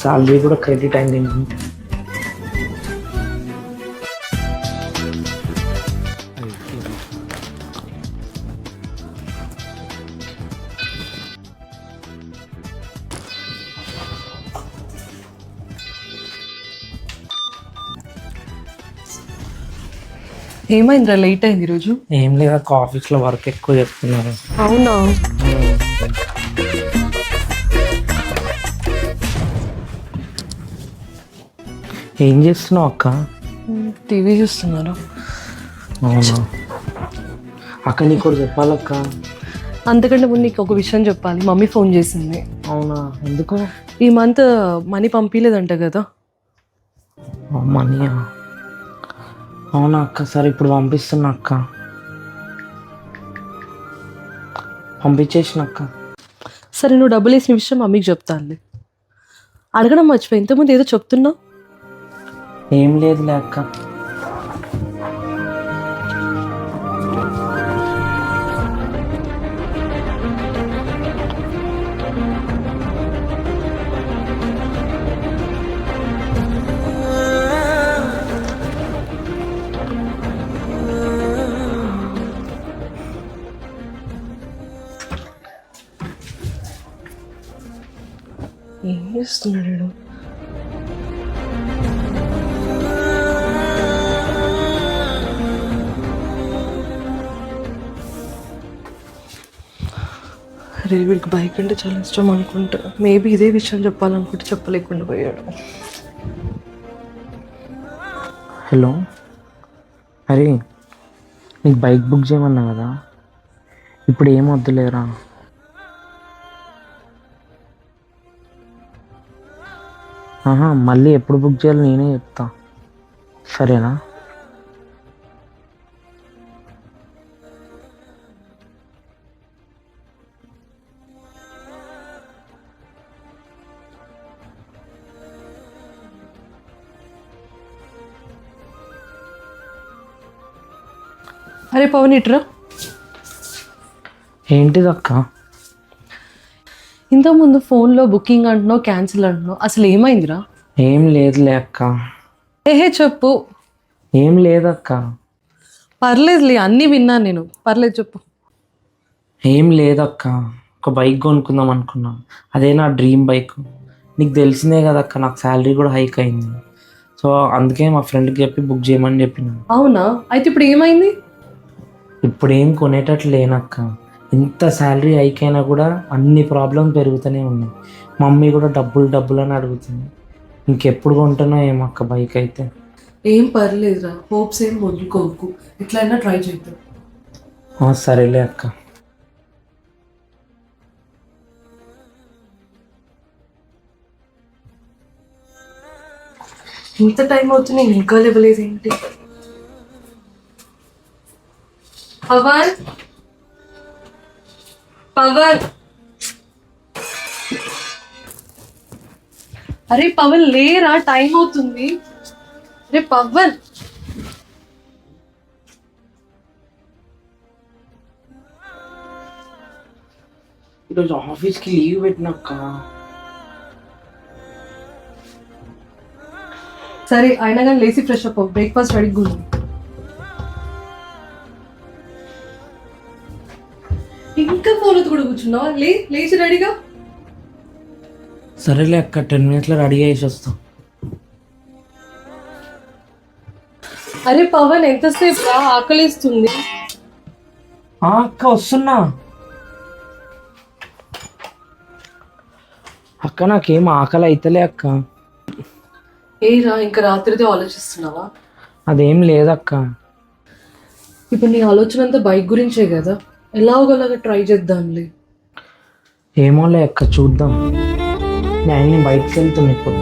Salary కూడా credit అయింది. ఏమైందిరా, లేట్ అయింది ఈరోజు? ఏం లేదా, ఆఫీస్లో వర్క్ ఎక్కువ చేస్తున్నారు. అవునా? ఏం చేస్తున్నావు అక్క? టీవీ చూస్తున్నారు. అవునా అక్క, నీకు కూడా చెప్పాలక్క. అంతకంటే ముందు నీకు ఒక విషయం చెప్పాలి. మమ్మీ ఫోన్ చేసింది. అవునా, ఎందుకు? ఈ మంత్ మనీ పంపించలేదంట కదా. మనీ? అవునా అక్క, సరే ఇప్పుడు పంపిస్తున్నా అక్క. పంపించేసిన అక్క. సరే, నువ్వు డబ్బులు వేసిన విషయం మమ్మీకి చెప్తానులే. అడగడం మర్చిపోయి, ఇంతకుముందు ఏదో చెప్తున్నావు. ఏం లేదులే అక్క. ఏం చేస్తున్నాడు? అరే, వీడికి బైక్ అంటే చాలా ఇష్టం అనుకుంటా. మేబీ ఇదే విషయం చెప్పాలనుకుంటే చెప్పలేకుండా పోయాడు. హలో, అరే నీకు బైక్ బుక్ చేయమన్నా కదా, ఇప్పుడు ఏం వద్దులేరా. మళ్ళీ ఎప్పుడు బుక్ చేయాలో నేనే చెప్తా, సరేనా? అరే పవన్, ఇట్రా. ఏంటిది అక్క? ఇంతకుముందు ఫోన్లో బుకింగ్ అంటున్నావు, క్యాన్సిల్ అంటున్నావు. అసలు ఏమైందిరా? ఏం లేదులే అక్క. ఏహే చెప్పు. ఏం లేదక్క. పర్లేదులే, అన్నీ విన్నాను నేను. పర్లేదు, చెప్పు. ఏం లేదక్క, ఒక బైక్ కొనుక్కుందాం అనుకున్నా. అదే నా డ్రీమ్ బైక్. నీకు తెలిసిందే కదక్క, నాకు శాలరీ కూడా హైక్ అయింది. సో అందుకే మా ఫ్రెండ్కి చెప్పి బుక్ చేయమని చెప్పిన. అవునా? అయితే ఇప్పుడు ఏమైంది? ఇప్పుడు ఏం కొనేటట్లు లేనక్క. ఎంత శాలరీ హైక్ అయినా కూడా అన్ని ప్రాబ్లమ్ పెరుగుతూనే ఉన్నాయి. మమ్మీ కూడా డబ్బులు డబ్బులు అని అడుగుతుంది. ఇంకెప్పుడు కొంటున్నా ఏమక్క బైక్ అయితే. ఏం పర్లేదురా, హోప్స్ ఏం వదులుకోకు. ఎట్లయినా ట్రై చేద్దాం. సరేలే అక్క. ఇంత టైం అవుతుంది, ఇంకా లేవలేదు ఏంటి? పవన్, పవన్. అరే పవన్, లేరా, టైం అవుతుంది. అరే పవన్. ఈరోజు ఆఫీస్కి లీవ్ పెట్టినక్క. సరే, అయినా కానీ లేచి ఫ్రెష్ అప్, బ్రేక్ఫాస్ట్ రెడీగా ఉంది. ఇంకా ఫోన్ కూడా కూర్చున్నావా? లేచి రెడీగా. సరేలే అక్క, 10 minutesలో రెడీ అయ్యేసి వస్తాం. అరే పవన్, ఎంతసేపు రా, ఆకలిస్తుంది. అక్క వస్తున్నా. అక్క నాకేం ఆకలి అయితలే అక్క. ఏరా, ఇంకా రాత్రిదే ఆలోచిస్తున్నావా? అదేం లేదక్క. ఇప్పుడు నీ ఆలోచన అంతా బైక్ గురించే కదా. ఎలాగోలాగా ట్రై చేద్దాంలే. ఏమోలే అక్క, చూద్దాం. నేను బయటకు వెళ్తున్నా ఇప్పుడు.